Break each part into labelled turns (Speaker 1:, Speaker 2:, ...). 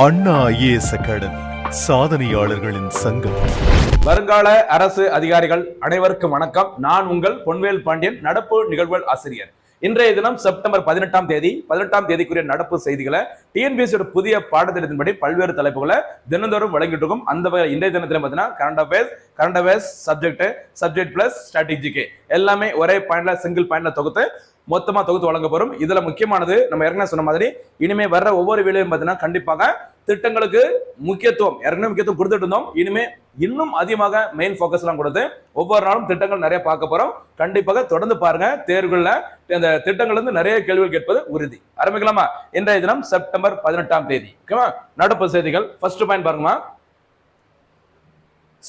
Speaker 1: அண்ணா IAS academy சாதனையாளர்களின் சங்கம்.
Speaker 2: வருங்கால அரசு அதிகாரிகள் அனைவருக்கும் வணக்கம். நான் உங்கள் பொன்வேல் பாண்டியன், நடப்பு நிகழ்வுகள் ஆசிரியர். இன்றைய தினம் செப்டம்பர் 18ஆம் தேதிக்குரிய நடப்பு செய்திகளை டிஎன்பிஎஸ்சியோட புதிய பாடத்திட்டத்தின்படி பல்வேறு தலைப்புகளை தினந்தோறும் வழங்கிட்டு இருக்கும். அந்த இன்றைய தினத்துல பார்த்தீங்கன்னா கரண்ட் அஃபேர்ஸ் சப்ஜெக்ட் பிளஸ் ஸ்ட்ராட்டஜிக்கு எல்லாமே ஒரே பாயிண்ட்ல சிங்கிள் பாயிண்ட்ல மொத்தமா தொகுத்து வழங்க போறோம். இதுல முக்கியமானது நம்ம ஏற்கனவே சொன்ன மாதிரி இனிமே வர்ற ஒவ்வொரு வேலையும் பார்த்தீங்கன்னா கண்டிப்பாக திட்டங்களுக்கு முக்கியத்துவம் கொடுத்துட்டு இருந்தோம். இனிமே இன்னும் அதிகமாக மெயின் ஃபோக்கஸ் எல்லாம் கொடுத்து ஒவ்வொரு நாளும் திட்டங்கள் நிறைய பார்க்க போறோம். கண்டிப்பாக தொடர்ந்து பாருங்க. தேர்வுகள்ல இந்த திட்டங்கள் இருந்து நிறைய கேள்விகள் கேட்பது உறுதி. ஆரம்பிக்கலாமா? இன்றைய தினம் செப்டம்பர் 18ஆம் தேதி. ஓகேவா? நடப்பு செய்திகள் ஃபர்ஸ்ட் பாயிண்ட் பாருங்கம்மா.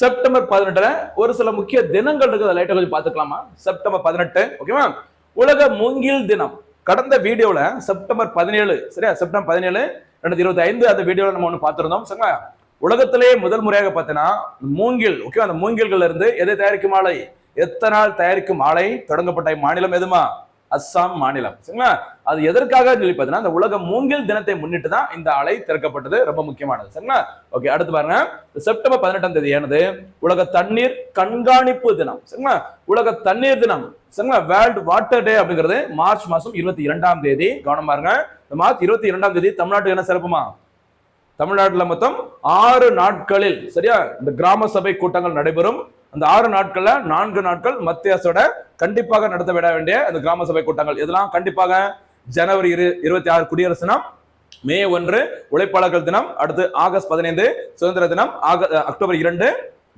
Speaker 2: செப்டம்பர் 18 ஒரு சில முக்கிய தினங்கள் இருக்குது, லைட்டா கொஞ்சம் பார்த்துக்கலாமா? செப்டம்பர் 18 ஓகேவா, உலக மூங்கில் தினம். கடந்த வீடியோல செப்டம்பர் 17 சரியா, செப்டம்பர் 17 2025 அந்த வீடியோல நம்ம ஒண்ணு பார்த்திருந்தோம். சரிங்களா? உலகத்திலேயே முதல் முறையாக பார்த்தீங்கன்னா மூங்கில், ஓகே, அந்த மூங்கில்கள் இருந்து எதை தயாரிக்கும் ஆலை, எத்தனால் தயாரிக்கும் ஆலை தொடங்கப்பட்ட மாநிலம் எதுமா? அஸ்ஸாம் மாநிலம். சரிங்களா? அது எதற்காக சொல்லி பார்த்தீங்கன்னா இந்த உலக மூங்கில் தினத்தை முன்னிட்டு தான் இந்த ஆலை திறக்கப்பட்டது. ரொம்ப முக்கியமானது. சரிங்களா? ஓகே, அடுத்து பாருங்க. செப்டம்பர் 18ஆம் தேதி ஆனது உலக தண்ணீர் கண்காணிப்பு தினம். சரிங்களா? உலக தண்ணீர் தினம். சரிங்களா? வேர்ல்ட் வாட்டர் டே அப்படிங்கிறது மார்ச் மாசம் 22ஆம் தேதி. கவனம் பாருங்க. மார்ச் 22ஆம் தேதி தமிழ்நாட்டுக்கு என்ன சிறப்புமா? தமிழ்நாட்டுல மொத்தம் 6 நாட்களில் சரியா இந்த கிராம சபை கூட்டங்கள் நடைபெறும். அந்த 6 நாட்கள்ல 4 நாட்கள் மத்திய அரசோட கண்டிப்பாக நடத்த விட வேண்டிய அந்த கிராம சபை கூட்டங்கள் இதெல்லாம் கண்டிப்பாக ஜனவரி 26 குடியரசு தினம், மே 1 உழைப்பாளர்கள் தினம், அடுத்து ஆகஸ்ட் 15 சுதந்திர தினம், அக்டோபர் 2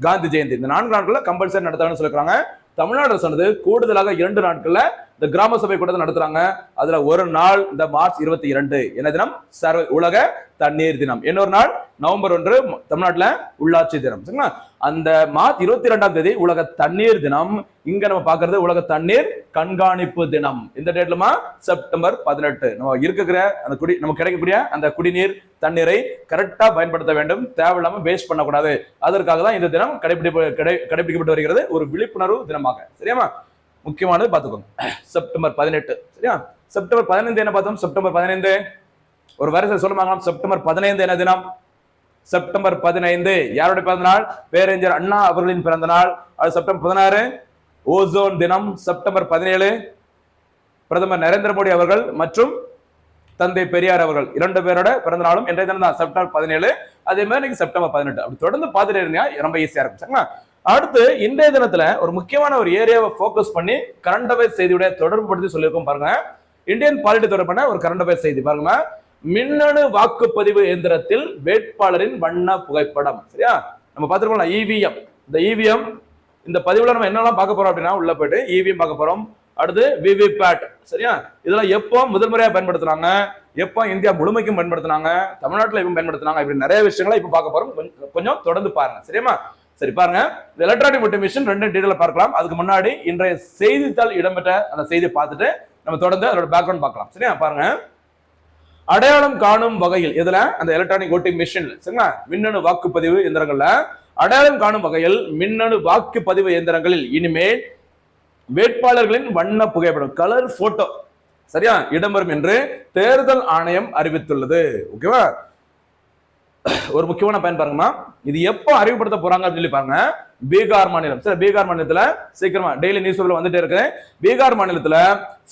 Speaker 2: காந்தி ஜெயந்தி. இந்த 4 நாட்கள்ல கம்பல்சரி நடத்தாங்கன்னு சொல்லிருக்காங்க. தமிழ்நாடு சொன்னது கூடுதலாக 2 நாட்கள்ல இந்த கிராம சபை கூட்டத்தை நடத்துறாங்க. அதுல ஒரு நாள் இந்த மார்ச் 22 என்ன தினம்? உலக தண்ணீர் தினம். இன்னொரு நாள் நவம்பர் 1 தமிழ்நாட்டுல உள்ளாட்சி தினம். சரிங்களா? அந்த மார்ச் 22ஆம் தேதி உலக தண்ணீர் தினம். இங்க நம்ம பாக்குறது உலக தண்ணீர் கண்காணிப்பு தினம். இந்த டேட்லமா செப்டம்பர் 18 நம்ம இருக்கிற அந்த நமக்கு கிடைக்கக்கூடிய அந்த குடிநீர் தண்ணீரை கரெக்டா பயன்படுத்த வேண்டும், தேவையில்லாம வேஸ்ட் பண்ணக்கூடாது. அதற்காக தான் இந்த தினம் கடைபிடிக்கப்பட்டு வருகிறது, ஒரு விழிப்புணர்வு தினமாக. சரியாமா? முக்கியமானது பார்த்துக்கோங்க. செப்டம்பர் 18 சரியா. செப்டம்பர் 15 என்ன பார்த்தோம்? செப்டம்பர் 15 ஒரு வரிசை சொல்லுவாங்க. செப்டம்பர் 15 என்ன தினம்? செப்டம்பர் 15 யாருடைய பிறந்த நாள்? பேரறிஞர் அண்ணா அவர்களின் பிறந்த நாள். அது செப்டம்பர் 16 ஓசோன் தினம். செப்டம்பர் 17 பிரதமர் நரேந்திர மோடி அவர்கள் மற்றும் தந்தை பெரியார் அவர்கள் 2 பேரோட பிறந்த நாளும் இன்றைய தினம் தான், செப்டம்பர் 17. அதே மாதிரி நீங்க செப்டம்பர் 18 அப்படி தொடர்ந்து பார்த்துட்டு இருந்தீங்கன்னா ரொம்ப ஈஸியா இருக்கும். சரிங்களா? அடுத்து இன்றைய தினத்துல ஒரு முக்கியமான ஒரு ஏரியாவை போக்கஸ் பண்ணி கரண்ட் அஃபேர்ஸ் செய்தியுடைய தொடர்பு படுத்தி சொல்லியிருக்கோம் பாருங்க. இந்தியன் பாலிட்டி தொடர்பான ஒரு கரண்ட் அஃபேர்ஸ் செய்தி பாருங்க. மின்னணு வாக்குப்பதிவு இயந்திரத்தில் வேட்பாளரின் வண்ண புகைப்படம். சரியா? நம்ம பார்த்திருக்கோம் இவிஎம். இந்த இவிஎம் இந்த பதிவுல நம்ம என்னெல்லாம் பார்க்க போறோம் அப்படின்னா, உள்ள போயிட்டு இவிஎம் பார்க்க போறோம். அடுத்து விவிபேட். சரியா? இதெல்லாம் எப்போ முதல் முறையா பயன்படுத்துறாங்க, எப்போ இந்தியா முழுமைக்கும் பயன்படுத்தினாங்க, தமிழ்நாட்டுல எப்போ பயன்படுத்தினாங்க, இப்படி நிறைய விஷயங்களை இப்ப பார்க்க போறோம். கொஞ்சம் தொடர்ந்து பாருங்க. சரியா? சரி பாருங்க. இந்த எலக்ட்ரானிக் ஓட்டிங் மிஷின் 2 டீடைல பார்க்கலாம். அதுக்கு முன்னாடி இன்றைய செய்தித்தாள் இடம்பெற்ற அந்த செய்தியை பார்த்துட்டு நம்ம தொடர்ந்து அதோட பேக்ரவுண்ட் பார்க்கலாம். சரியா? பாருங்க. அடையாளம் காணும் வகையில் இதுல அந்த எலக்ட்ரானிக் ஓட்டிங் மிஷின் சரிங்களா, மின்னணு வாக்குப்பதிவு இயந்திரங்கள்ல அடையாளம் காணும் வகையில் மின்னணு வாக்குப்பதிவு இயந்திரங்களில் இனிமேல் வேட்பாளர்களின் வண்ண புகைப்படம் கலர் போட்டோ சரியா இடம்பெறும் என்று தேர்தல் ஆணையம் அறிவித்துள்ளது. ஓகேவா? ஒரு முக்கியமான பயன் பாருங்கம்மா. இது எப்போ அறிவுப்படுத்த போறாங்க அப்படின்னு சொல்லி பாருங்க. பீகார் மாநிலம். சரி, பீகார் மாநிலத்துல சீக்கிரமா டெய்லி நியூஸ் வந்துட்டே இருக்கு. பீகார் மாநிலத்துல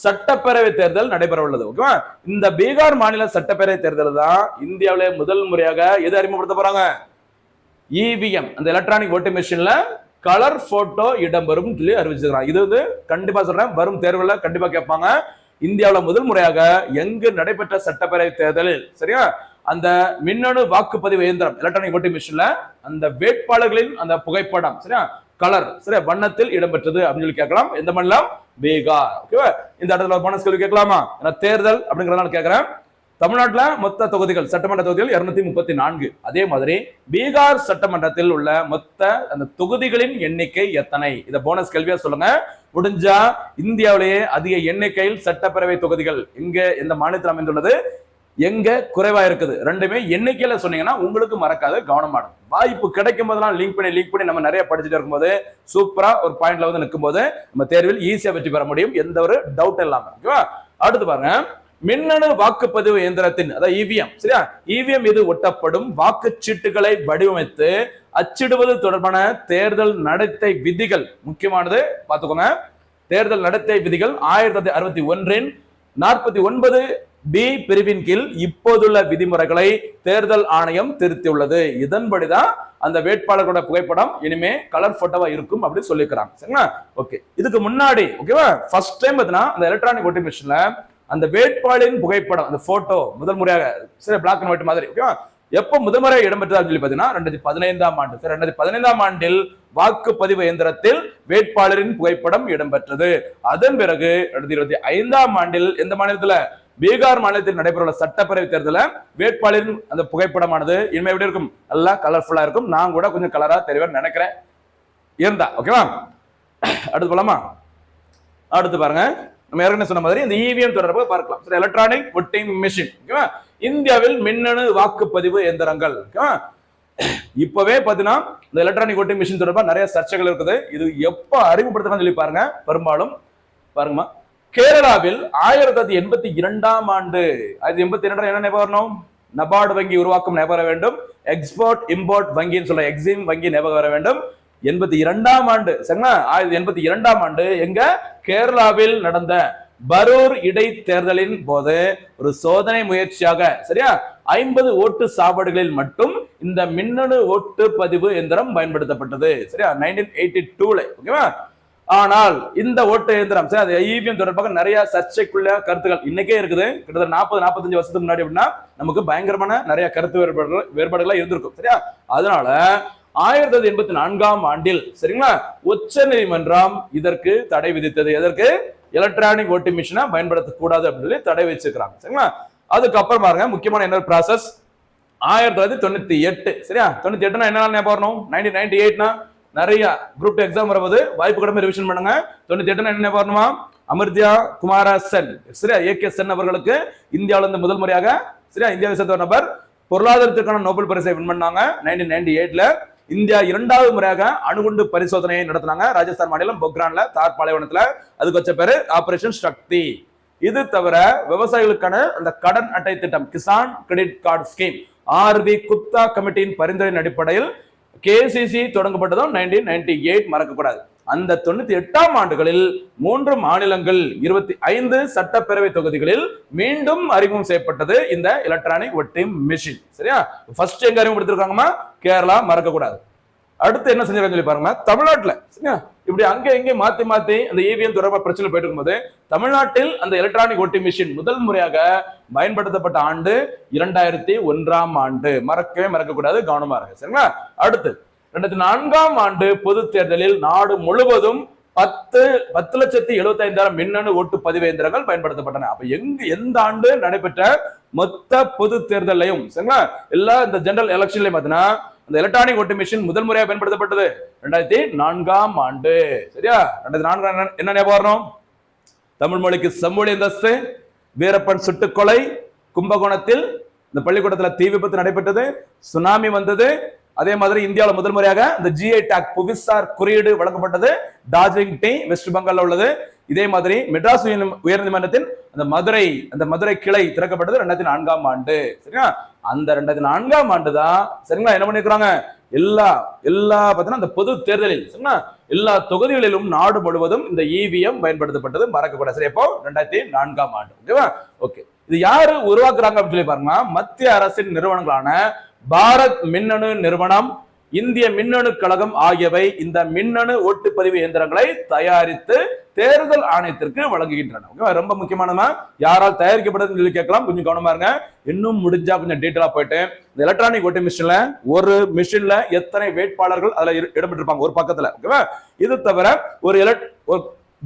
Speaker 2: சட்டப்பேரவை தேர்தல் நடைபெற உள்ளது. ஓகேவா? இந்த பீகார் மாநில சட்டப்பேரவை தேர்தல் தான் இந்தியாவிலே முதல் முறையாக எது அறிமுகப்படுத்த போறாங்க? இவிஎம் அந்த எலக்ட்ரானிக் ஓட்டிங் மிஷின்ல கலர் போட்டோ இடம்பெறும் சொல்லி அறிவிச்சிருக்காங்க. இது கண்டிப்பா சொல்றேன், வரும் தேர்வுல கண்டிப்பா கேட்பாங்க. இந்தியாவில் முதல் முறையாக எங்கு நடைபெற்ற சட்டப்பேரவை தேர்தலில் சரியா அந்த மின்னணு வாக்குப்பதிவு இயந்திரம் எலக்ட்ரானிக் ஓட்டிங் மிஷின்ல அந்த வேட்பாளர்களின் அந்த புகைப்படம் சரியா கலர் சரியா வண்ணத்தில் இடம்பெற்றது அப்படின்னு சொல்லி கேட்கலாம். எந்த மாநிலம்? பீகார். ஓகேவா? இந்த இடத்துல போனஸ் கேள்வி கேட்கலாமா? தேர்தல் அப்படிங்கறதால கேட்கிறேன். தமிழ்நாட்டுல மொத்த தொகுதிகள் சட்டமன்ற தொகுதிகள் 234. அதே மாதிரி பீகார் சட்டமன்றத்தில் உள்ள மொத்த அந்த தொகுதிகளின் எண்ணிக்கை எத்தனை? இத போனஸ் கேள்வியா சொல்லுங்க. முடிஞ்சா இந்தியாவிலேயே அதிக எண்ணிக்கையில் சட்டப்பேரவை தொகுதிகள் எங்க எந்த மாநிலத்தில் அமைந்துள்ளது, எங்க குறைவா இருக்குது, ரெண்டுமே எண்ணிக்கையில சொன்னீங்கன்னா உங்களுக்கு மறக்காது, கவனமாடும். வாய்ப்பு கிடைக்கும் போதெல்லாம் லிங்க் பண்ணி நம்ம நிறைய படிச்சுட்டு இருக்கும்போது சூப்பரா ஒரு பாயிண்ட்ல நிற்கும் போது நம்ம தேர்வில் ஈஸியா வெற்றி பெற முடியும், எந்த ஒரு டவுட் இல்லாம. ஓகேவா? அடுத்து பாருங்க. மின்னணு வாக்குப்பதிவு இயந்திரத்தின் அதாவது இவிஎம் சரியா, இவிஎம் மீது ஒட்டப்படும் வாக்குச்சீட்டுகளை வடிவமைத்து அச்சிடுவது தொடர்பான தேர்தல் நடத்தை விதிகள் முக்கியமானது பார்த்துக்கோங்க. தேர்தல் நடத்தை விதிகள் 1961 49B பிரிவின் கீழ் இப்போதுள்ள விதிமுறைகளை தேர்தல் ஆணையம் திருத்தியுள்ளது. இதன்படிதான் அந்த வேட்பாளர்களோட புகைப்படம் இனிமே கலர் போட்டோவா இருக்கும் அப்படின்னு சொல்லிக்கிறாங்க. சரிங்களா? ஓகே, இதுக்கு முன்னாடி ஓகேவா ஃபர்ஸ்ட் டைம் பார்த்தீங்கன்னா அந்த எலக்ட்ரானிக் ஓட்டிங் மிஷின்ல அந்த வேட்பாளரின் புகைப்படம் அந்த போட்டோ முதல் முறையாக சரி பிளாக் அண்ட் ஒயிட் மாதிரி ஓகேவா எப்ப முதல்முறை இடம்பெற்றதா சொல்லி பாத்தீங்கன்னா 2015ஆம் ஆண்டு. 2015ஆம் ஆண்டில் வாக்குப்பதிவு இயந்திரத்தில் வேட்பாளரின் புகைப்படம் இடம்பெற்றது. அதன் பிறகு 2025ஆம் ஆண்டில் எந்த மாநிலத்துல பீகார் மாநிலத்தில் நடைபெறவுள்ள சட்டப்பேரவை தேர்தலில் வேட்பாளரின் அந்த புகைப்படமானது இனிமே எப்படி இருக்கும், நல்லா கலர்ஃபுல்லா இருக்கும். நான் கூட கொஞ்சம் கலரா தெரிவேன்னு நினைக்கிறேன் இருந்தா ஓகேவா. அடுத்து போலாமா? அடுத்து பாருங்க, நம்ம ஏற்கனவே சொன்ன மாதிரி இந்த இவிஎம் தொடர்பாக பார்க்கலாம். சரி, எலக்ட்ரானிக் வோட்டிங் மெஷின் ஓகேவா, இந்தியாவில் மின்னணு வாக்குப்பதிவு இயந்திரங்கள் ஓகேவா. இப்பவே பாத்தீங்கன்னா இந்த எலக்ட்ரானிக் வோட்டிங் மிஷின் தொடர்பாக நிறைய சர்ச்சைகள் இருக்குது. இது எப்ப அறிமுகப்படுத்தலாம் சொல்லி பாருங்க. பெரும்பாலும் பாருங்கம்மா, கேரளாவில் 1982ஆம் ஆண்டு 1982 என்ன ஞாபகம் வரணும், நபார்டு வங்கி உருவாக்கம் ஞாபகம் வர வேண்டும். எக்ஸ்போர்ட் இம்போர்ட் வங்கின்னு சொல்ல எக்ஸிம் வங்கி ஞாபகம் வர வேண்டும். 82ஆம் ஆண்டு சரிங்களா, 1982ஆம் ஆண்டு எங்க கேரளாவில் நடந்த பரூர் இடைத்தேர்தலின் போது ஒரு சோதனை முயற்சியாக சரியா 50 ஓட்டு சாவடிகளில் மட்டும் இந்த மின்னணு ஓட்டு பதிவு எந்திரம் பயன்படுத்தப்பட்டது. சரியா 1982ல ஓகேவா. ஆனால் இந்த ஓட்டு இயந்திரம் சரி அது இவிஎம் தொடர்பாக நிறைய சர்ச்சைக்குள்ள கருத்துக்கள் இன்னைக்கே இருக்குது. கிட்டத்தட்ட 40-45 வருஷத்துக்கு முன்னாடி அப்படின்னா நமக்கு பயங்கரமான நிறைய கருத்து வேறுபாடுகள் இருந்திருக்கும். சரியா, அதனால 1984ஆம் ஆண்டில் சரிங்களா உச்ச நீதிமன்றம் இதற்கு தடை விதித்தது. எதற்கு? எலக்ட்ரானிக் ஓட்டிங் மிஷினை பயன்படுத்தக்கூடாது அப்படின்னு சொல்லி தடை வச்சிருக்காங்க. சரிங்களா, அதுக்கப்புறம் பாருங்க முக்கியமான என்ன ப்ராசஸ் 1998 சரியா. 98 என்ன ஞாபகம் வரணும், 1998 நிறைய குரூப் எக்ஸாம் வரும்போது வாய்ப்பு கடமை ரிவிஷன் பண்ணுங்க. 98 என்ன ஞாபகம் வரணுமா, அமிர்தியா குமார சென் சரியா AK சென் அவர்களுக்கு இந்தியாவில இருந்து முதல் முறையாக சரியா இந்தியாவை சேர்ந்த நபர் பொருளாதாரத்திற்கான நோபல் பரிசை வின் பண்ணாங்க. 1998ல இந்தியா 2வது முறையாக அணுகுண்டு பரிசோதனையை நடத்தினாங்க. ராஜஸ்தான் மாநிலம் பொக்ரான்ல தார் பாலைவனத்துல. அதுக்கு வச்ச பேரு ஆபரேஷன் சக்தி. இது தவிர விவசாயிகளுக்கான அந்த கடன் அட்டை திட்டம் Kisan credit card scheme RV Gupta கமிட்டியின் பரிந்துரையின் அடிப்படையில் KCC தொடங்கப்பட்டதும் 1998 மறக்கக்கூடாது. அந்த 98ஆம் ஆண்டுகளில் 3 மாநிலங்கள் 25 சட்டப்பேரவை தொகுதிகளில் மீண்டும் அறிமுகம் செய்யப்பட்டது இந்த எலக்ட்ரானிக் வோட்டிங் மிஷின். சரியா, ஃபர்ஸ்ட் எங்க அறிமுகப்படுத்திருக்காங்கம்மா, கேரளா மறக்கக்கூடாது. அடுத்து என்ன செஞ்சிருக்காங்க சொல்லி பாருங்க, தமிழ்நாட்டுல சரியா இப்படி அங்க இங்கே மாத்தி மாத்தி அந்த இவிஎம் தொடர்பாக பிரச்சனை போயிட்டு இருக்கும்போது தமிழ்நாட்டில் அந்த எலக்ட்ரானிக் வோட்டிங் மிஷின் முதல் முறையாக பயன்படுத்தப்பட்ட ஆண்டு 2001ஆம் ஆண்டு. மறக்கக்கூடாது, கவனமா இருக்கு. சரிங்களா, அடுத்து 2004ஆம் ஆண்டு பொது தேர்தலில் நாடு முழுவதும் 10,75,000 மின்னணு ஓட்டு பதிவு இயந்திரங்கள் பயன்படுத்தப்பட்டன. அப்ப எந்த ஆண்டு நடைபெற்ற மொத்த பொது தேர்தலையும் சரிங்களா எல்லா இந்த ஜெனரல் எலெக்ஷன்லயும் பாத்தீங்கன்னா அந்த எலக்ட்ரானிக் ஓட்டு மிஷின் முதல் முறையாக பயன்படுத்தப்பட்டது 2004ஆம் ஆண்டு. சரியா, 2004 என்ன ஞாபகம் வரணும், தமிழ் மொழிக்கு செம்மொழி அந்தஸ்து, வீரப்பன் சுட்டுக்கொலை, கும்பகோணத்தில் இந்த பள்ளிக்கூடத்துல தீ விபத்து நடைபெற்றது, சுனாமி வந்தது. அதே மாதிரி இந்தியாவில் முதல் முறையாக இந்த GI டாக் புவிசார் குறியீடு வழங்கப்பட்டது. டார்ஜிலிங் டீ வெஸ்ட் பெங்கால்ல உள்ளது. இதே மாதிரி மெட்ராஸ் உயர்நீதிமன்றத்தின் அந்த மதுரை கிளை திறக்கப்பட்டது 2004ஆம் ஆண்டு. சரியா, அந்த 2004ஆம் ஆண்டு தான் சரிங்களா என்ன பண்ணிருக்காங்க எல்லா பார்த்தீங்கன்னா அந்த பொது தேர்தலில் சரிங்களா எல்லா தொகுதிகளிலும் நாடு முழுவதும் இந்த இவிஎம் பயன்படுத்தப்பட்டது. மறக்கக்கூடாது. சரி, எப்போ 2004ஆம் ஆண்டு. ஓகேவா. ஓகே, இது யாரு உருவாக்குறாங்க அப்படின்னு சொல்லி பாருங்க, மத்திய அரசின் நிறுவனங்களான பாரத் மின்னணு நிறுவனம், இந்திய மின்னணு கழகம் ஆகியவை இந்த மின்னணு ஓட்டுப்பதிவு இயந்திரங்களை தயாரித்து தேர்தல் ஆணையத்திற்கு வழங்குகின்றன. ரொம்ப முக்கியமானதா யாரால் தயாரிக்கப்பட்டதுன்னு சொல்லி கேட்கலாம், கொஞ்சம் கவனமா இருங்க. இன்னும் முடிஞ்சா கொஞ்சம் டீட்டெயிலா போயிட்டு இந்த எலக்ட்ரானிக் ஓட்டிங் மிஷின்ல ஒரு மிஷின்ல எத்தனை வேட்பாளர்கள் அதுல இடம்பெற்றிருப்பாங்க ஒரு பக்கத்துல. ஓகேவா. இது தவிர ஒரு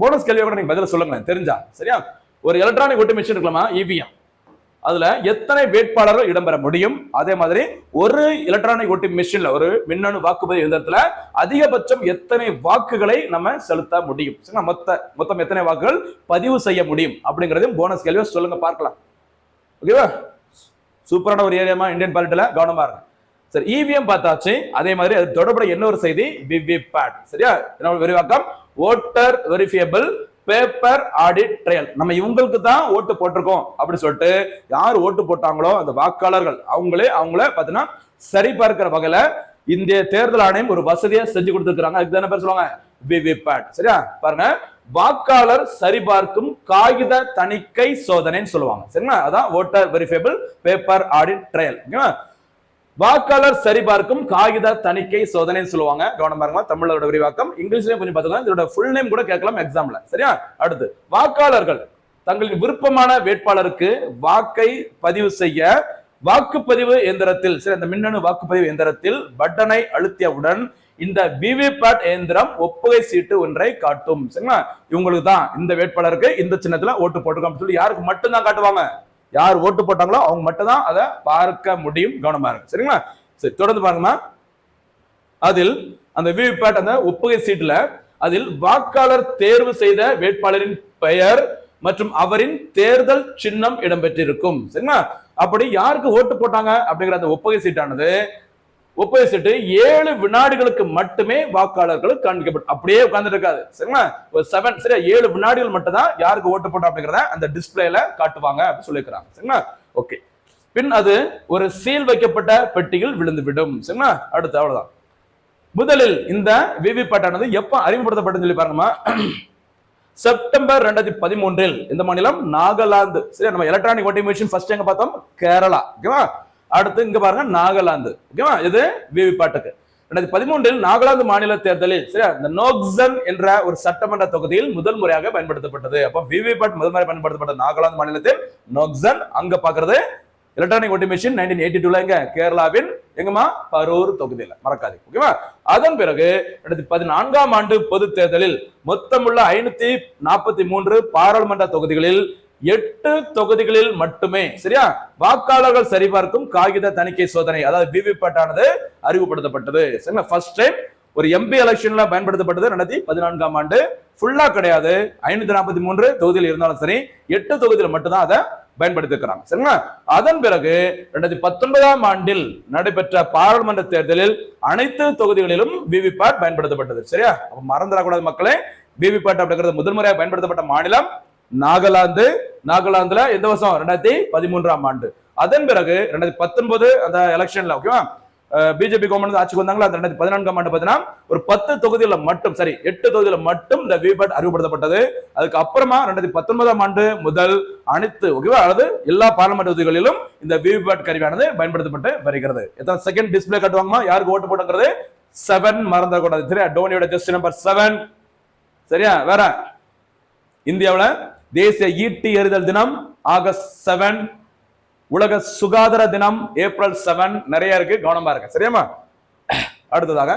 Speaker 2: போனஸ் கேள்வியை கூட நீங்க பதில சொல்லுங்க தெரிஞ்சா. சரியா, ஒரு எலக்ட்ரானிக் ஓட்டிங் மிஷின் இருக்கலாமா இவிஎம், அதுல எத்தனை வேட்பாளர்கள் இடம்பெற முடியும், அதே மாதிரி ஒரு எலக்ட்ரானிக் ஓட்டிங் மிஷின்ல ஒரு மின்னணு வாக்குப்பதிவு இயந்திரத்துல அதிகபட்சம் எத்தனை வாக்குகளை நம்ம செலுத்த முடியும், மொத்தம் எத்தனை வாக்குகள் பதிவு செய்ய முடியும் அப்படிங்கறதையும் போனஸ் கேள்வியா சொல்லுங்க பார்க்கலாம். ஓகேவா, சூப்பரான ஒரு ஏரியாமா இந்தியன் பாலிட்டில, கவனமா இருக்கு. சரி, இவிஎம் பார்த்தாச்சு. அதே மாதிரி அது தொடர்புடைய இன்னொரு செய்தி விவிபேட். சரியா, விரிவாக்கம் voter verifiable paper audit trail. நம்ம இவங்களுக்கு தான் ஓட்டு போட்டிருக்கோம் அப்படின்னு சொல்லிட்டு யார் ஓட்டு போட்டாங்களோ அந்த வாக்காளர்கள் அவங்கள பாத்தீங்கன்னா சரி பார்க்கிற வகையில இந்திய தேர்தல் ஆணையம் ஒரு வசதியை செஞ்சு கொடுத்துருக்காங்க. அதுக்கு என்ன பேர் சொல்லுவாங்க? விவிபேட். சரியா? பாருங்க, வாக்காளர் சரிபார்க்கும் காகித தணிக்கை சோதனைன்னு சொல்லுவாங்க. சரிங்களா? அதான் voter verifiable paper audit trail. வாக்காளர் சரிபார்க்கும் காகித தணிக்கை சோதனைன்னு சொல்லுவாங்க. கவனம் பாருங்க, தமிழோட விரிவாக்கம். இங்கிலீஷ்லயும் கொஞ்சம் பாத்துக்கலாம். இதோட ஃபுல் நேம் கூட கேட்கலாம் எக்ஸாம்ல. சரியா? அடுத்து, வாக்காளர்கள் தங்களின் விருப்பமான வேட்பாளருக்கு வாக்கை பதிவு செய்ய வாக்குப்பதிவு எந்திரத்தில், சரி, அந்த மின்னணு வாக்குப்பதிவு எந்திரத்தில் பட்டனை அழுத்தியவுடன் இந்த விவிபேட் இயந்திரம் ஒப்புகை சீட்டு ஒன்றை காட்டும். சரிங்களா? இவங்களுக்கு தான் இந்த வேட்பாளருக்கு இந்த சின்னத்துல ஓட்டு போட்டிருக்கோம் சொல்லி யாருக்கு மட்டும்தான் காட்டுவாங்க? யார் ஓட்டு போட்டாங்களோ அவங்க மட்டும் தான் அதை பார்க்க முடியும். கவனமா இருக்கு. சரிங்களா? சரி, தொடர்ந்து பாருங்கம்மா. அதில் அந்த விவிபேட் அந்த ஒப்புகை சீட்டுல அதில் வாக்காளர் தேர்வு செய்த வேட்பாளரின் பெயர் மற்றும் அவரின் தேர்தல் சின்னம் இடம்பெற்றிருக்கும். சரிங்களா? அப்படி யாருக்கு ஓட்டு போட்டாங்க அப்படிங்கிற அந்த ஒப்புகை சீட்டானது ஒப்புகை சீட்டு 7 வினாடிகளுக்கு மட்டுமே வாக்காளர்களுக்கு காண்பிக்கப்படும். அப்படியே உட்கார்ந்து இருக்காது. சரிங்களா? ஒரு 7 வினாடிகள் மட்டும் தான் யாருக்கு ஓட்டு போட்டோம் அப்படிங்கிறத அந்த டிஸ்பிளேல காட்டுவாங்க அப்படின்னு சொல்லியிருக்கிறாங்க. சரிங்களா? ஓகே. பின் அது ஒரு சீல் வைக்கப்பட்ட பெட்டியில் விழுந்து விடும். சரிங்களா? அடுத்து அவ்வளவுதான். முதலில் இந்த விவிபேட் ஆனது எப்ப அறிமுகப்படுத்தப்பட்டது சொல்லி பாருங்கம்மா. செப்டம்பர் 2013 இந்த மாநிலம் நாகாலாந்து. சரி, நம்ம எலக்ட்ரானிக் ஓட்டிங் மிஷின் ஃபர்ஸ்ட் எங்க பார்த்தோம்? கேரளா. ஓகேவா? அடுத்து இங்க பாருங்க நாகாலாந்து. ஓகேவா? இது விவிபேட்டுக்கு 2013 நாகாலாந்து மாநில தேர்தலில், சரி, இந்த நோக்சன் என்ற ஒரு சட்டமன்ற தொகுதியில் முதல் முறையாக பயன்படுத்தப்பட்டது. அப்ப விவிபேட் முதல் முறை பயன்படுத்தப்பட்ட நாகாலாந்து மாநிலத்தில் நோக்சன். அங்க பாக்குறது எலக்ட்ரானிக் ஓட்டிங் மிஷின் 1982 எங்க? கேரளாவின் எங்கம்மா? பரூர் தொகுதியில. மறக்காதீங்க. ஓகேவா? அதன் பிறகு 2014ஆம் ஆண்டு பொது தேர்தலில் மொத்தமுள்ள 543 பாராளுமன்ற தொகுதிகளில் 8 தொகுதிகளில் மட்டுமே, சரியா, வாக்காளர்கள் சரிபார்க்கும் காகித தணிக்கை சோதனை, அதாவது விவிபேட் ஆனது அறிமுகப்படுத்தப்பட்டது. சரிங்களா? ஃபர்ஸ்ட் டைம் ஒரு எம்பி எலெக்ஷன்ல பயன்படுத்தப்பட்டது 2014ஆம் ஆண்டு. ஃபுல்லா கிடையாது. 543 தொகுதியில் இருந்தாலும் சரி 8 தொகுதியில் மட்டும்தான் அதை பயன்படுத்திருக்கிறாங்க. சரிங்களா? அதன் பிறகு 2019ஆம் ஆண்டில் நடைபெற்ற பாராளுமன்ற தேர்தலில் அனைத்து தொகுதிகளிலும் விவிபேட் பயன்படுத்தப்பட்டது. சரியா? அப்ப மறந்துடக்கூடாது மக்களே. விவிபேட் அப்படிங்கிறது முதல் முறையாக பயன்படுத்தப்பட்ட மாநிலம் நாகாலாந்து. நாகாலாந்துல எந்த வருஷம்? 2013ஆம் ஆண்டு. அதன் பிறகு 2019 அந்த எலெக்ஷன்ல, ஓகேவா, பிஜேபி கவர்மெண்ட் ஆட்சிக்கு வந்தாங்களா, அந்த 2014ஆம் ஆண்டு பார்த்தீங்கன்னா ஒரு 10 தொகுதியில மட்டும், சரி 8 தொகுதியில மட்டும் இந்த விவிபேட் அறிமுகப்படுத்தப்பட்டது. அதுக்கு அப்புறமா 2019ஆம் ஆண்டு முதல் அனைத்து, ஓகேவா, அதாவது எல்லா பாராளுமன்ற தொகுதிகளிலும் இந்த விவிபேட் கருவியானது பயன்படுத்தப்பட்டு வருகிறது. எத்தனை செகண்ட் டிஸ்பிளே காட்டுவாங்கம்மா யாருக்கு ஓட்டு போட்டுங்கிறது? 7 மறந்துடக்கூடாது. சரியா? டோனியோட ஜஸ்ட் நம்பர் 7. சரியா? வேற இந்தியாவில் தேசிய ஈட்டி எறிதல் தினம் ஆகஸ்ட் 7, உலக சுகாதார தினம் ஏப்ரல் 7. நிறைய இருக்கு, கவனமா இருக்கு. சரியாமா? அடுத்ததாக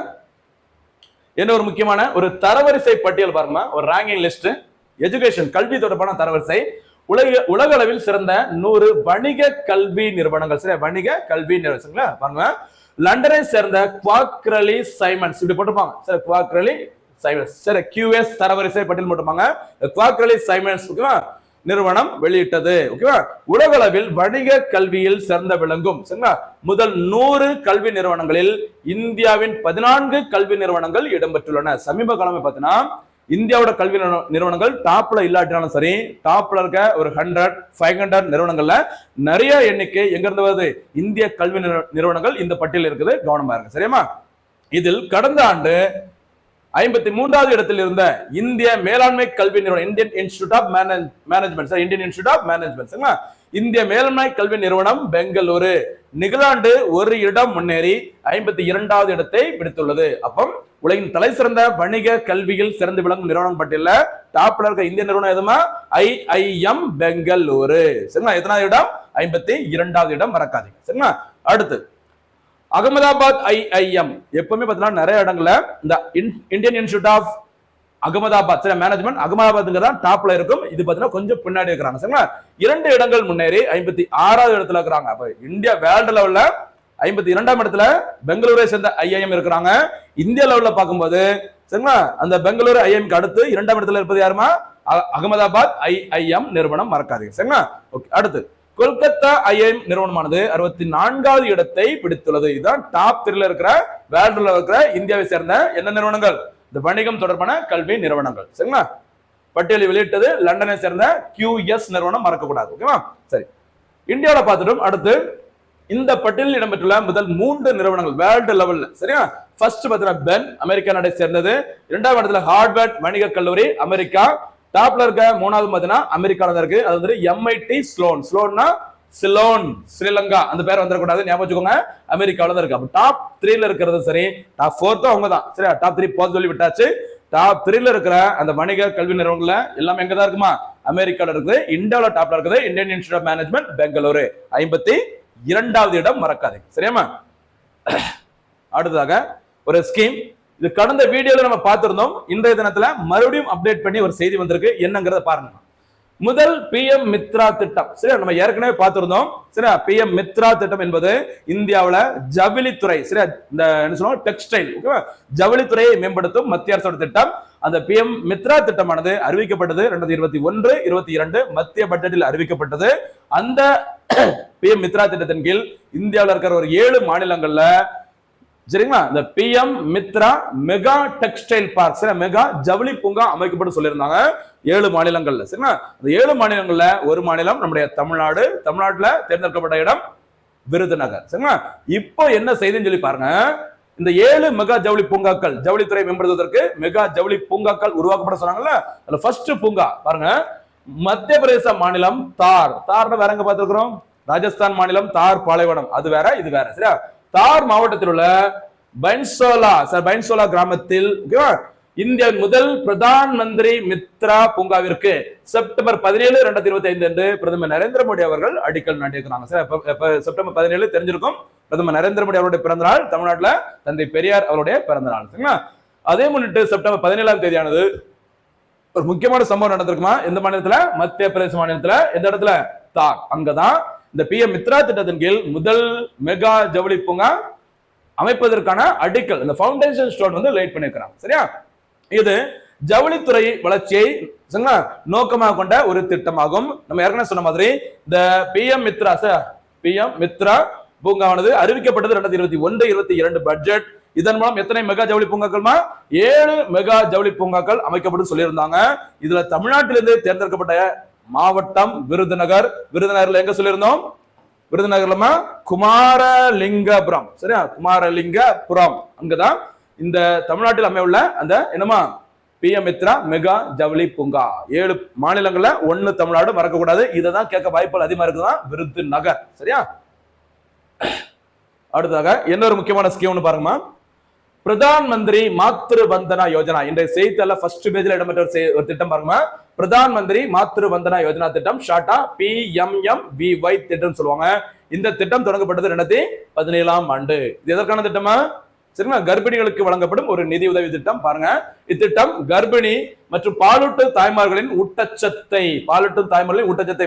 Speaker 2: என்ன ஒரு முக்கியமான ஒரு தரவரிசை பட்டியல் பாருங்க. ஒரு ரேங்கிங் லிஸ்ட், எஜுகேஷன் கல்வி தொடர்பான தரவரிசை. உலக அளவில் சிறந்த 100 வணிக கல்வி நிறுவனங்கள். சரி, வணிக கல்வி நிறுவனங்கள் பாருங்க. லண்டனை சேர்ந்த குவாக்ரலி சைமன்ஸ் இப்படி போட்டுப்பாங்க. சரி, குவாக்ரலி சைமன்ஸ், சரி, QS தரவரிசை பட்டியல் போட்டுப்பாங்க. குவாக்ரலி சைமன்ஸ், ஓகேவா, நிறுவனம் வெளியிட்டது. ஓகேவா? உலக அளவில் வணிக கல்வியில் சிறந்த விளங்கும், சரிங்களா, முதல் 100 கல்வி நிறுவனங்களில் இந்தியாவின் 14 கல்வி நிறுவனங்கள் இடம்பெற்றுள்ளன. சமீப காலமே பார்த்தீங்கன்னா இந்தியாவோட கல்வி நிறுவனங்கள் டாப்ல இல்லாட்டினாலும் சரி, டாப்ல இருக்க ஒரு 100-500 நிறுவனங்கள்ல நிறைய எண்ணிக்கை எங்க இருந்து வருது? இந்திய கல்வி நிறுவனங்கள் இந்த பட்டியல் இருக்குது. கவனமா இருக்கு. சரியாமா? இதில் கடந்த ஆண்டு 53வது இடத்தில் இருந்த இந்திய மேலாண்மை கல்வி நிறுவனம், Indian institute of management, Indian institute of management, இந்திய மேலாண்மை கல்வி நிறுவனம் பெங்களூரு நிகழாண்டு ஒரு இடம் முன்னேறி 52வது இடத்தை பிடித்துள்ளது. அப்போ உலகின் தலை சிறந்த வணிக கல்வியில் சிறந்து விளங்கும் நிறுவனம் பட்டியல டாப்ல இருக்க இந்திய நிறுவனம் எதுமா? IIM பெங்களூரு. சரிங்களா? எத்தனாவது இடம்? 52வது இடம். மறக்காதீங்க. சரிங்களா? அடுத்து அகமதாபாத் IIM. எப்பவுமே பார்த்தீங்கன்னா நிறைய இடங்கள்ல இந்த Indian institute of Ahmedabad management அகமதாபாத்ங்கிறதா டாப்ல இருக்கும். இது பார்த்தீங்கன்னா கொஞ்சம் பின்னாடி இருக்கிறாங்க. சரிங்களா? 2 இடங்கள் முன்னேறி 56வது இடத்துல இருக்கிறாங்க. அப்ப இந்தியா வேர்ல்டு லெவல்ல 52ஆம் இடத்துல பெங்களூரை சேர்ந்த IIM இருக்கிறாங்க. இந்தியா லெவல்ல பார்க்கும்போது, சரிங்களா, அந்த பெங்களூரு IIMக்கு அடுத்து 2ஆம் இடத்துல இருப்பது யாருமா? அகமதாபாத் IIM நிறுவனம். மறக்காதீங்க. சரிங்களா? ஓகே. அடுத்து கொல்கத்தா IIM நிறுவனமானது 64வது இடத்தை பிடித்துள்ளது. இதுதான் டாப் 3ல இருக்கிற வேர்ல்டுல இருக்கிற இந்தியாவை சேர்ந்த என்ன நிறுவனங்கள்? இந்த வணிகம் தொடர்பான கல்வி நிறுவனங்கள். சரிங்களா? பட்டியலை வெளியிட்டது லண்டனை சேர்ந்த QS நிறுவனம், மறக்கக்கூடாது. ஓகேவா? சரி, இந்தியாவில பார்த்துட்டோம். அடுத்து இந்த பட்டியலில் இடம்பெற்றுள்ள முதல் 3 நிறுவனங்கள் வேர்ல்டு லெவல்ல, சரியா? ஃபர்ஸ்ட் பார்த்தீங்கன்னா பென், அமெரிக்கா நாட்டை சேர்ந்தது. இரண்டாவது இடத்துல ஹார்வர்ட் வணிக கல்லூரி, அமெரிக்கா. டாப்ல இருக்க மூணாவது பார்த்தீங்கன்னா அமெரிக்கால தான் இருக்கு, அது வந்து MIT ஸ்லோன். ஸ்லோன்னா சிலோன், ஸ்ரீலங்கா, அந்த பேர் வந்துடக்கூடாது, ஞாபகம் வச்சுக்கோங்க. அமெரிக்காவில தான் இருக்கு. அப்ப டாப் 3ல இருக்கிறது சரி, டாப் 4 அவங்க தான், சரியா? டாப் 3 போது சொல்லி விட்டாச்சு. டாப் 3ல இருக்கிற அந்த வணிக கல்வி நிறுவனங்கள்ல எல்லாமே எங்க தான் இருக்குமா? அமெரிக்கால இருக்குது. இந்தியாவில டாப்ல இருக்குது Indian institute of management, Bengaluru, 52வது இடம், மறக்காதீங்க. சரியாமா? அடுத்ததாக ஒரு ஸ்கீம், இது கடந்த வீடியோல நம்ம பார்த்திருந்தோம். இன்றைய தினத்துல மறுபடியும் அப்டேட் பண்ணி ஒரு செய்தி வந்திருக்கு, என்னங்கறத பாருங்க. முதல் PM மித்ரா திட்டம், சரியா? நம்ம ஏற்கனவே பார்த்திருந்தோம், சரியா? PM மித்ரா திட்டம் என்பது இந்தியாவுல ஜவுளித்துறை, சரியா? இந்த என்ன சொல்லுவோம், டெக்ஸ்டைல், ஓகேவா? ஜவுளித்துறையை மேம்படுத்தும் மத்திய அரசோட திட்டம். அந்த PM மித்ரா திட்டமானது அறிவிக்கப்பட்டது 2021-22 மத்திய பட்ஜெட்டில் அறிவிக்கப்பட்டது. அந்த PM மித்ரா திட்டத்தின் கீழ் இந்தியாவில் இருக்கிற ஒரு 7 மாநிலங்கள்ல, சரிங்களா, இந்த PM Mitra mega textile park, சரி, மெகா ஜவுளி பூங்கா அமைக்கப்பட்டு சொல்லியிருந்தாங்க 7 மாநிலங்கள்ல, சரிங்களா? அந்த 7 மாநிலங்கள்ல ஒரு மாநிலம் நம்முடைய தமிழ்நாடு. தமிழ்நாட்டுல தேர்ந்தெடுக்கப்பட்ட இடம் விருதுநகர், சரிங்களா? இப்போ என்ன செய்தின்னு சொல்லி பாருங்க. இந்த 7 மெகா ஜவுளி பூங்காக்கள், ஜவுளித்துறை மேம்படுத்துவதற்கு மெகா ஜவுளி பூங்காக்கள் உருவாக்கப்பட சொன்னாங்கல்ல, அதுல ஃபர்ஸ்ட் பூங்கா பாருங்க, மத்திய பிரதேச மாநிலம் தார். தார்னு வேற எங்க பார்த்திருக்கிறோம்? ராஜஸ்தான் மாநிலம் தார் பாலைவனம், அது வேற இது வேற, சரியா? தார் மாவட்டத்தில் உள்ள பைன்சோலா கிராமத்தில் இந்தியாவின் முதல் பிரதான் மந்திரி மித்ரா பூங்காவிற்கு செப்டம்பர் 17, 2025 அன்று பிரதமர் நரேந்திர மோடி அவர்கள் அடிக்கல் நாட்டியிருக்கிறாங்க. செப்டம்பர் 17 தெரிஞ்சிருக்கும், பிரதமர் நரேந்திர மோடி அவருடைய பிறந்த நாள். தமிழ்நாட்டில் தந்தை பெரியார் அவருடைய பிறந்த நாள், சரிங்களா? அதே முன்னிட்டு செப்டம்பர் 17ஆம் தேதியானது ஒரு முக்கியமான சம்பவம் நடந்திருக்குமா? எந்த மாநிலத்துல? மத்திய பிரதேச மாநிலத்துல. எந்த இடத்துல? தார். அங்கதான் இந்த PM மித்ரா திட்டத்தின் கீழ் முதல் மெகா ஜவுளி பூங்கா அமைப்பதற்கான அடிக்கல், இந்த ஃபவுண்டேஷன் ஸ்டோன் வந்து லேட் பண்ணிருக்கிறாங்க, சரியா? இது ஜவுளித்துறை வளர்ச்சியை நோக்கமாக கொண்ட ஒரு திட்டமாகும். நம்ம ஏற்கனவே சொன்ன மாதிரி இந்த PM மித்ரா பூங்காவானது அறிவிக்கப்பட்டது 2021-22 பட்ஜெட். இதன் மூலம் எத்தனை மெகா ஜவுளி பூங்காக்கள்மா? 7 மெகா ஜவுளி பூங்காக்கள் அமைக்கப்படும் சொல்லியிருந்தாங்க. இதுல தமிழ்நாட்டிலிருந்து தேர்ந்தெடுக்கப்பட்ட மாவட்டம் விருதுநகர். விருதுநகர்ல எங்க சொல்லியிருந்தோம்? விருதுநகர்லமா குமாரலிங்கபுரம், சரியா? குமாரலிங்கபுரம், அங்கதான் இந்த தமிழ்நாட்டில் அமையுள்ள அந்த என்னமா PM மித்ரா மெகா ஜவுளி பூங்கா. 7 மாநிலங்கள்ல 1 தமிழ்நாடு, மறக்கக்கூடாது. இதைதான் கேட்க வாய்ப்புகள் அதிகமா இருக்குதான், விருதுநகர், சரியா? அடுத்ததாக இன்னொரு முக்கியமான ஸ்கீம்னு பாருங்கம்மா, பிரதான் மந்திரி மாத்ரு வந்தனா யோஜனா. இன்றைய செய்தித்தாள ஃபர்ஸ்ட் பேஜ்ல இடம்பெற்ற ஒரு திட்டம் பாருங்க, பிரதான் மந்திரி மாத்ரு வந்தனா யோஜனா திட்டம், ஷார்ட்டா PMMVY திட்டம் சொல்லுவாங்க. இந்த திட்டம் தொடங்கப்பட்டது 2017ஆம் ஆண்டு. இது எதற்கான திட்டமா? சரிங்களா, கர்ப்பிணிகளுக்கு வழங்கப்படும் ஒரு நிதி உதவி திட்டம். பாருங்க, இத்திட்டம் கர்ப்பிணி மற்றும் பாலூட்டும் தாய்மார்களின் ஊட்டச்சத்தை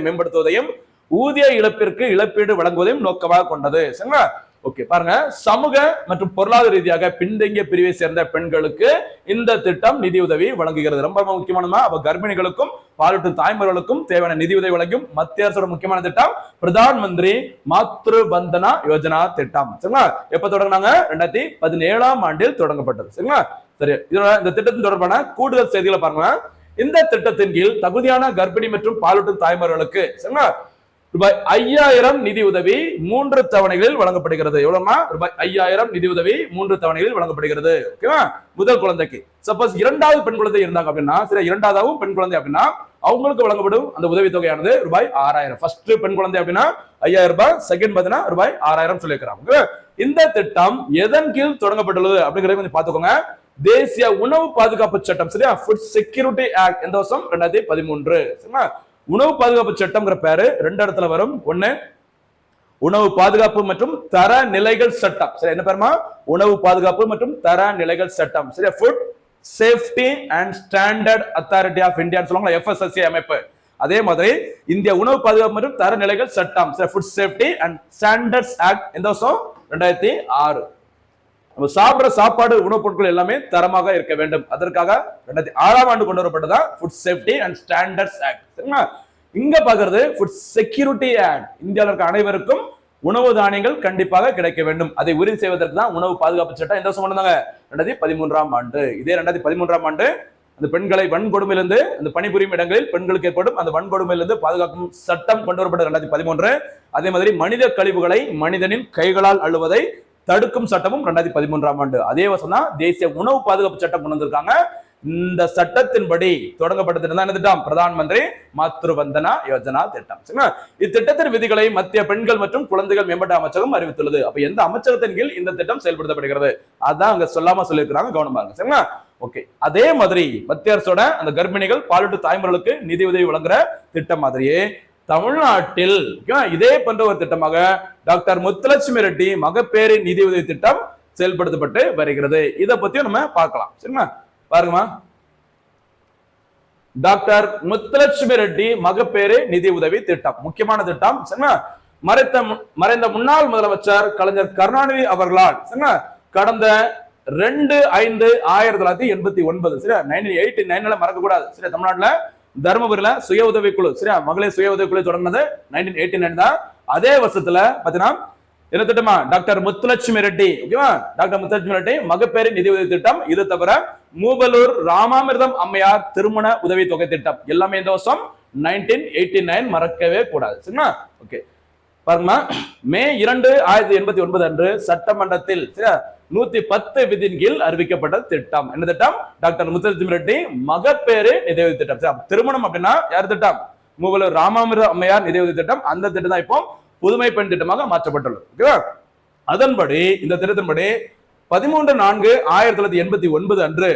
Speaker 2: மேம்படுத்துவதையும் ஊதிய இழப்பிற்கு இழப்பீடு வழங்குவதையும் நோக்கமாக கொண்டது. சரிங்களா, ஓகே. பாருங்க, சமூக மற்றும் பொருளாதார ரீதியாக பின்தங்கிய பிரிவை சேர்ந்த பெண்களுக்கு இந்த திட்டம் நிதி உதவி வழங்குகிறது. ரொம்ப முக்கியமானதா, அவ கர்ப்பிணிகளுக்கும் பாலூட்டும் தாய்மார்களுக்கும் தேவையான நிதி உதவி வழங்கும் மத்திய அரசோட முக்கியமான திட்டம் பிரதான் மந்திரி மாத்ரு வந்தனா யோஜனா திட்டம். சரிங்களா, எப்ப தொடங்கினாங்க? 2017ஆம் ஆண்டில் தொடங்கப்பட்டது. சரிங்களா, சரி. இதோட இந்த திட்டத்தின் தொடர்பான கூடுதல் செய்திகளை பாருங்க. இந்த திட்டத்தின் கீழ் தகுதியான கர்ப்பிணி மற்றும் பாலூட்டும் தாய்மார்களுக்கு சரிங்களா ரூபாய் 5000 நிதி உதவி 3 தவணைகளில் வழங்கப்படுகிறது. எவ்வளவுமா? ரூபாய் 5000 நிதி உதவி 3 தவணைகளில் வழங்கப்படுகிறது. ஓகேவா? முதல் குழந்தைக்கு சப்போஸ் 2வது பெண் குழந்தை இருந்தாங்க அப்படின்னா, சரி, 2வதாவும் பெண் குழந்தை அப்படின்னா அவங்களுக்கு வழங்கப்படும் அந்த உதவி தொகையானது ரூபாய் 6000. ஃபர்ஸ்ட் பெண் குழந்தை அப்படின்னா 5000 ரூபாய், செகண்ட் பாத்தீங்கன்னா ரூபாய் 6000 சொல்லியிருக்கிறாங்க. இந்த திட்டம் எதன் கீழ் தொடங்கப்பட்டுள்ளது அப்படிங்கறத கொஞ்சம் பாத்துக்கோங்க. தேசிய உணவு பாதுகாப்பு சட்டம், சரியா, ஃபுட் செக்யூரிட்டி ஆக்ட், எந்த வருஷம்? 2013. சரிங்களா, உணவு பாதுகாப்பு சட்டம்ங்கிற பேரு 2 இடத்துல வரும். ஒண்ணு உணவு பாதுகாப்பு மற்றும் தர நிலைகள் சட்டம். சரி, என்ன பேருமா? உணவு பாதுகாப்பு மற்றும் தர நிலைகள் சட்டம். சரியா, food safety and standard authority of India சொல்லுவாங்க, FSSAI அமைப்பு. அதே மாதிரி இந்திய உணவு பாதுகாப்பு மற்றும் தர நிலைகள் சட்டம், food safety and standards act, எந்த வருஷம்? 2006. நம்ம சாப்பிடுற சாப்பாடு உணவுப் பொருட்கள் எல்லாமே தரமாக இருக்க வேண்டும். அதற்காக 2006ஆம் ஆண்டு கொண்டு வரப்பட்டதா food safety and standards act. சரிங்களா, இங்க பாக்குறது ஃபுட் செக்யூரிட்டி ஆக்ட். இந்தியாவில் இருக்க அனைவருக்கும் உணவு தானியங்கள் கண்டிப்பாக கிடைக்க வேண்டும். அதை உறுதி செய்வதற்கு தான் உணவு பாதுகாப்பு சட்டம் எந்த வருஷம் கொண்டு வந்தாங்க? 2013ஆம் ஆண்டு. இதே 2013ஆம் ஆண்டு அந்த பெண்களை வன்கொடுமையிலிருந்து அந்த பணிபுரியும் இடங்களில் பெண்களுக்கு ஏற்படும் அந்த வன்கொடுமையிலிருந்து பாதுகாக்கும் சட்டம் கொண்டு வரப்பட்டது 2013. அதே மாதிரி மனித கழிவுகளை மனிதனின் கைகளால் அள்ளுவதை தடுக்கும் சட்டமும் 2013ஆம் ஆண்டு. அதே வருஷம் தான் தேசிய உணவு பாதுகாப்பு சட்டம் கொண்டு வந்திருக்காங்க. இந்த சட்டத்தின்படி தொடங்கப்பட்ட திட்டம் தான் என்ன திட்டம்? பிரதான் மந்திரி மாத்ரு வந்தனா யோஜனா திட்டம். இத்திட்டத்தின் விதிகளை மத்திய பெண்கள் மற்றும் குழந்தைகள் மேம்பாட்டு அமைச்சகம் அறிவித்துள்ளது. அப்ப எந்த அமைச்சகத்தின் கீழ் இந்த திட்டம் செயல்படுத்தப்படுகிறது அதான் அங்க சொல்லாம சொல்லியிருக்கிறாங்க, கவனமா இருங்க. சரிங்களா? ஓகே. அதே மாதிரி மத்திய அரசோட அந்த கர்ப்பிணிகள் பாலூட்டு தாய்மார்களுக்கு நிதி உதவி வழங்குற திட்டம் மாதிரியே தமிழ்நாட்டில் இதே போன்ற ஒரு திட்டமாக டாக்டர் முத்துலட்சுமி ரெட்டி மகப்பேறு நிதி உதவி திட்டம் செயல்படுத்தப்பட்டு வருகிறது. இதை பத்தியும் நம்ம பார்க்கலாம். சரிங்களா? பாருங்கம்மா, டாக்டர் முத்துலட்சுமி ரெட்டி மகப்பேறு நிதி உதவி திட்டம் முக்கியமான திட்டம். மறைந்த முன்னாள் முதலமைச்சர் கலைஞர் கருணாநிதி அவர்களால் கடந்த 2/5/1989 சரியா 1989 மறக்க கூடாது. சரியா? தமிழ்நாட்டுல தர்மபுரியில சுய உதவி குழு சரியா மகளிர் சுய உதவி குழு தொடங்கினது 1989 தான். அதே வருஷத்துல பாத்தீங்கன்னா என்ன திட்டமா? டாக்டர் முத்துலட்சுமி ரெட்டி. ஓகேவா? டாக்டர் முத்துலட்சுமி ரெட்டி மகப்பேறு நிதி உதவி திட்டம். இது தவிர மூவலூர் ராமாமிர்தம் அம்மையார் திருமண உதவி தொகை திட்டம் எல்லாமே இந்த வருஷம் 1989 மறக்கவே கூடாது. சரிங்களா? ஓகே. பாருங்க, மே 2, 1989 அன்று சட்டமன்றத்தில் 110 விதியின் கீழ் அறிவிக்கப்பட்ட திட்டம். என்ன திட்டம்? டாக்டர் முத்துலட்சுமி ரெட்டி மகப்பேறு நிதி உதவி திட்டம். திருமணம் அப்படின்னா யார் திட்டம்? மூவலூர் ராமாமிர்தம் அம்மையார் நிதி உதவி திட்டம். அந்த திட்டம் தான் இப்போ புதுமை பெண் திட்டமாக மாற்றப்பட்டுள்ளது. ஓகேவா? அதன்படி இந்த திட்டத்தின்படி 13/4/1989 அன்று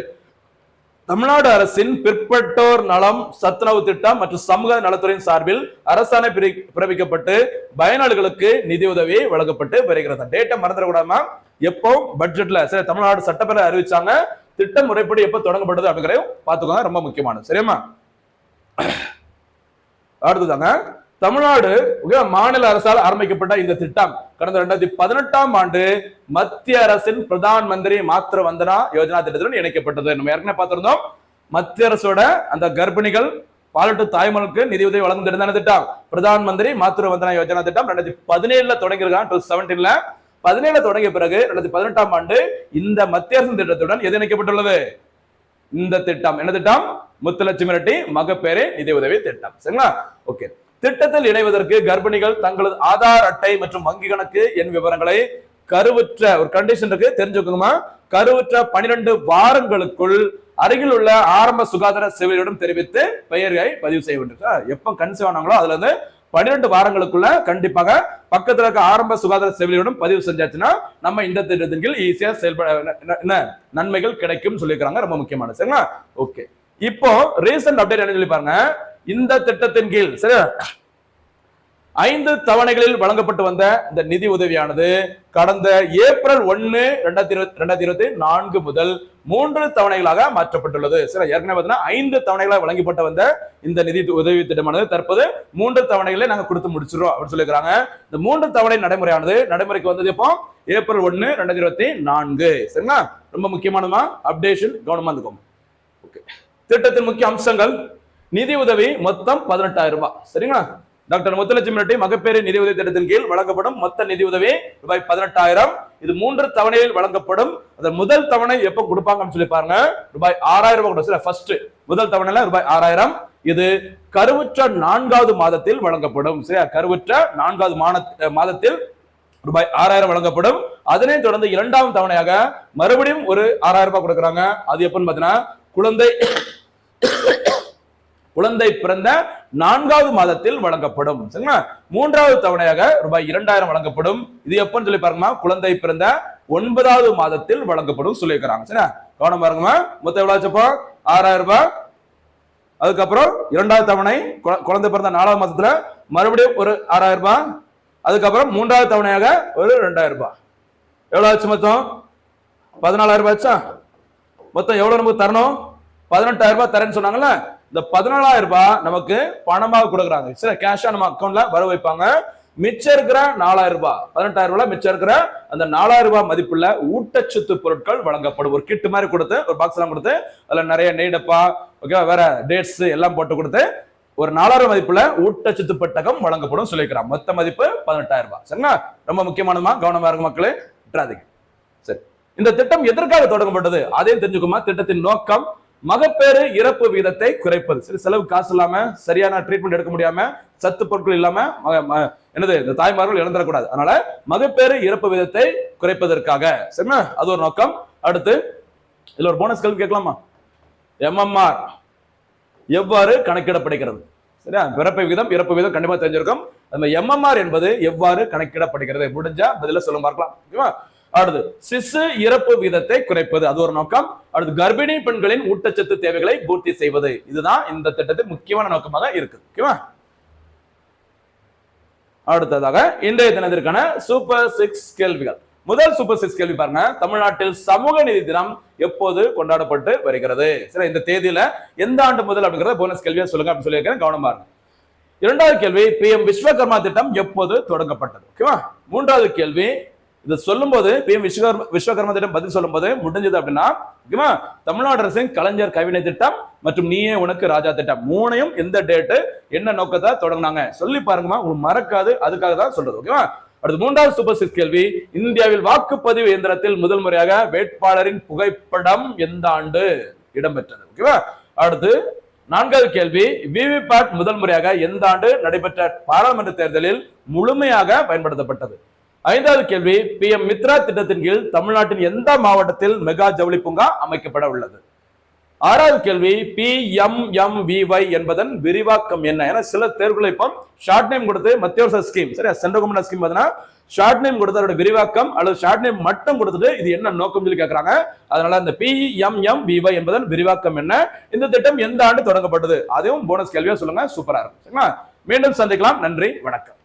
Speaker 2: தமிழ்நாடு அரசின் பிற்பட்டோர் நலம் சத்துணவு திட்டம் மற்றும் சமூக நலத்துறையின் சார்பில் அரசாணை பிறப்பிக்கப்பட்டு பயனாளிகளுக்கு நிதி உதவி வழங்கப்பட்டு வருகிறது. டேட்டா மறந்துடக்கூடாமா? எப்போ பட்ஜெட்ல சரி தமிழ்நாடு சட்டப்பேரவை அறிவிச்சாங்க, திட்டம் முறைப்படி எப்ப தொடங்கப்பட்டது அப்படிங்கிறதையும் பார்த்துக்கோங்க, ரொம்ப முக்கியமானது. சரியாமா? அடுத்ததாங்க தமிழ்நாடு மாநில அரசால் ஆரம்பிக்கப்பட்ட இந்த திட்டம் கடந்த 2018ஆம் ஆண்டு மத்திய அரசின் பிரதான் மந்திரி மாத்ரு வந்தனா யோஜனா திட்டத்துடன் இணைக்கப்பட்டது. நம்ம ஏற்கனவே பார்த்திருந்தோம், மத்திய அரசோட அந்த கர்ப்பிணிகள் பாலூட்டு தாய்மார்களுக்கு நிதி உதவி வழங்கும் திட்டம் திட்டம் பிரதான் மந்திரி மாத்ரு வந்தனா யோஜனா திட்டம் 2017 தொடங்கியிருக்காங்க. 2017 17 தொடங்கிய பிறகு 2018ஆம் ஆண்டு இந்த மத்திய அரசின் திட்டத்துடன் எது இணைக்கப்பட்டுள்ளது? இந்த திட்டம் என்ன திட்டம்? முத்துலட்சுமி ரெட்டி மகப்பேறு நிதி உதவி திட்டம். சரிங்களா? ஓகே. திட்டத்தில் இணைவதற்கு கர்ப்பிணிகள் தங்களது ஆதார் அட்டை மற்றும் வங்கி கணக்கு எண் விவரங்களை கருவுற்ற ஒரு கண்டிஷன் இருக்கு, தெரிஞ்சுக்கோங்கம்மா. கருவுற்ற 12 வாரங்களுக்குள் அருகில் உள்ள ஆரம்ப சுகாதார சேவையுடன் தெரிவித்து பெயரை பதிவு செய்ய வேண்டும். எப்ப கன்சீவ் ஆனாங்களோ அதுல இருந்து 12 வாரங்களுக்குள்ள கண்டிப்பாக பக்கத்துல இருக்க ஆரம்ப சுகாதார சேவையுடன் பதிவு செஞ்சாச்சுன்னா நம்ம இந்த திட்டத்தின் கீழ் ஈஸியா செயல்பட நன்மைகள் கிடைக்கும் சொல்லியிருக்காங்க. ரொம்ப முக்கியமானது. சரிங்களா? ஓகே. இப்போ ரீசன்ட் அப்டேட் என்ன சொல்லி பாருங்க. இந்த திட்டத்தின் கீழ் சரி 5 தவணைகளில் வழங்கப்பட்டு வந்த இந்த நிதி உதவியானது கடந்த ஏப்ரல் 1, 2024 முதல் 3 தவணைகளாக மாற்றப்பட்டுள்ளது. சரி, ஏற்கனவே பார்த்தீங்கன்னா 5 தவணைகளாக வழங்கப்பட்டு வந்த இந்த நிதி உதவி திட்டமானது தற்போது 3 தவணைகளை நாங்க கொடுத்து முடிச்சிடறோம் அப்படின்னு சொல்லியிருக்காங்க. இந்த 3 தவணை நடைமுறைக்கு வந்தது இப்போ ஏப்ரல் 1, 2024. சரிங்களா? ரொம்ப முக்கியமானமா அப்டேஷன் கவனமா இருக்கும். ஓகே. திட்டத்தின் முக்கிய அம்சங்கள்: நிதி உதவி மொத்தம் 18,000 ரூபாய். சரிங்களா? டாக்டர் முத்துலட்சுமி ரெட்டி மகப்பேறு நிதி உதவி திட்டத்தின் கீழ் வழங்கப்படும் மொத்த நிதி உதவி ரூபாய் 18,000. இது 3 தவணையில் வழங்கப்படும். அந்த முதல் தவணை எப்ப கொடுப்பாங்கன்னு சொல்லி பாருங்க, ரூபாய் 6,000 ரூபாய். ஃபர்ஸ்ட் முதல் தவணையில ரூபாய் 6,000. இது கருவுற்ற 4வது மாதத்தில் வழங்கப்படும். சரியா? கருவுற்ற 4வது மாதத்தில் ரூபாய் 6,000 வழங்கப்படும். அதனை தொடர்ந்து 2வது தவணையாக மறுபடியும் ஒரு 6,000 ரூபாய் கொடுக்குறாங்க. அது எப்பன்னு பாத்தீங்கன்னா குழந்தை பிறந்த 4வது மாதத்தில் வழங்கப்படும். சரிங்களா? 3வது தவணையாக ரூபாய் 2,000 வழங்கப்படும். இது எப்பன்னு சொல்லி பாருங்க, குழந்தை பிறந்த 9வது மாதத்தில் வழங்கப்படும் சொல்லியிருக்கிறாங்க. சரியா? கவனம் பாருங்க. மொத்தம் எவ்வளவு ஆச்சப்போ? 6,000 ரூபாய். அதுக்கப்புறம் 2வது தவணை குழந்தை பிறந்த 4வது மாதத்துல மறுபடியும் ஒரு 6,000 ரூபாய். அதுக்கப்புறம் 3வது தவணையாக ஒரு 2,000 ரூபாய். எவ்வளவு ஆச்சு? மொத்தம் 14,000 ரூபாய் ஆச்சா? மொத்தம் எவ்வளவு நமக்கு தரணும்? 18,000 ரூபாய் தரேன்னு சொன்னாங்கல்ல. இந்த 14,000 ரூபாய் நமக்கு பணமாக கொடுக்குறாங்க. சரி, கேஷா நம்ம அக்கௌண்ட்ல வர வைப்பாங்க. மிச்சம் இருக்கிற 4,000 ரூபாய் 18,000 ரூபாய் மிச்சம் இருக்கிற அந்த 4,000 ரூபாய் மதிப்புள்ள ஊட்டச்சத்து பொருட்கள் வழங்கப்படும். ஒரு கிட் மாதிரி கொடுத்து, ஒரு பாக்ஸ் எல்லாம் கொடுத்து, அதுல நிறைய நெய்டப்பா ஓகே வேற டேட்ஸ் எல்லாம் போட்டு கொடுத்து ஒரு 4,000 மதிப்புள்ள ஊட்டச்சத்து பெட்டகம் வழங்கப்படும் சொல்லியிருக்கிறான். மொத்த மதிப்பு 18,000 ரூபாய். சரிங்களா? ரொம்ப முக்கியமானமா, கவனமா இருக்கு மக்களே, விட்டுறாதீங்க. சரி, இந்த திட்டம் எதற்காக தொடங்கப்பட்டது அதையும் தெரிஞ்சுக்குமா. திட்டத்தின் நோக்கம் மகப்பேறு இறப்பு விகிதத்தை குறைப்பது. சரி, செலவு காசு இல்லாம சரியான ட்ரீட்மெண்ட் எடுக்க முடியாம சத்து பொருட்கள் இல்லாம என்னது இந்த தாய்மார்கள் இழந்துடக்கூடாது. அதனால மகப்பேறு இறப்பு விகிதத்தை குறைப்பதற்காக. சரிங்களா, அது ஒரு நோக்கம். அடுத்து இதுல ஒரு போனஸ் கேள்வி கேட்கலாமா? எம்எம்ஆர் எவ்வாறு கணக்கிடப்படுகிறது? சரியா, பிறப்பு விகிதம் இறப்பு விகிதம் கண்டிப்பா தெரிஞ்சிருக்கும். நம்ம எம்எம்ஆர் என்பது எவ்வாறு கணக்கிடப்படுகிறது முடிஞ்சா பதில சொல்ல பார்க்கலாம். ஓகேவா? அடுத்து சிசு இறப்பு விகிதத்தை குறைப்பது, அது ஒரு நோக்கம். அடுத்து கர்ப்பிணி பெண்களின் ஊட்டச்சத்து தேவைகளை பூர்த்தி செய்வது, இதுதான் இந்த திட்டத்தின் முக்கியமான நோக்கமாக இருக்கு. ஓகேவா? அடுத்ததாக இன்றைய தினத்திற்கான சூப்பர் 6 கேள்விகள். முதல் சூப்பர் 6 கேள்வி பாருங்க. தமிழ்நாட்டில் சமூக நீதி தினம் எப்போது கொண்டாடப்பட்டு வருகிறது? சரி, இந்த தேதியில எந்த ஆண்டு முதல் அப்படிங்கறத போனஸ் கேள்வியா சொல்லுங்க அப்படின்னு சொல்லியிருக்கேன், கவனம் பாருங்க. இரண்டாவது கேள்வி, PM விஸ்வகர்மா திட்டம் எப்போது தொடங்கப்பட்டது? ஓகேவா? மூன்றாவது கேள்வி, இது சொல்லும் போது PM விஸ்வகர்மா திட்டம் பதில் சொல்லும் போது முடிஞ்சது அப்படின்னா ஓகேவா, தமிழ்நாடு அரசின் கலைஞர் கைவினை திட்டம் மற்றும் நீயே உனக்கு ராஜா திட்டம் மூணையும் எந்த டேட்டு என்ன நோக்கத்தை தொடங்கினாங்க சொல்லி பாருங்கம்மா, உங்களுக்கு மறக்காது, அதுக்காக தான் சொல்றது. ஓகேவா? அடுத்து மூன்றாவது சூப்பர் 6 கேள்வி, இந்தியாவில் வாக்குப்பதிவு இயந்திரத்தில் முதல் முறையாக வேட்பாளரின் புகைப்படம் எந்த ஆண்டு இடம்பெற்றது? ஓகேவா? அடுத்து நான்காவது கேள்வி, விவிபேட் முதல் முறையாக எந்த ஆண்டு நடைபெற்ற பாராளுமன்ற தேர்தலில் முழுமையாக பயன்படுத்தப்பட்டது? ஐந்தாவது கேள்வி, PM மித்ரா திட்டத்தின் கீழ் தமிழ்நாட்டின் எந்த மாவட்டத்தில் மெகா ஜவுளி பூங்கா அமைக்கப்பட உள்ளது? ஆறாவது கேள்வி, PMMVY என்பதன் விரிவாக்கம் என்ன? ஏன்னா சில தேர்வுகளை இப்போ ஷார்ட் நேம் கொடுத்து மத்திய அரசு ஸ்கீம், சரியா, சென்ட்ரல் கவர்மெண்ட் ஸ்கீம் பார்த்தீங்கன்னா ஷார்ட் நேம் கொடுத்து அதோட விரிவாக்கம் அல்லது ஷார்ட் நேம் மட்டும் கொடுத்துட்டு இது என்ன நோக்கம் சொல்லி கேட்கறாங்க. அதனால இந்த PMMVY என்பதன் விரிவாக்கம் என்ன, இந்த திட்டம் எந்த ஆண்டு தொடங்கப்பட்டது, அதுவும் போனஸ் கேள்வியா சொல்லுங்க. சூப்பரா இருக்கும். சரிங்களா, மீண்டும் சந்திக்கலாம். நன்றி, வணக்கம்.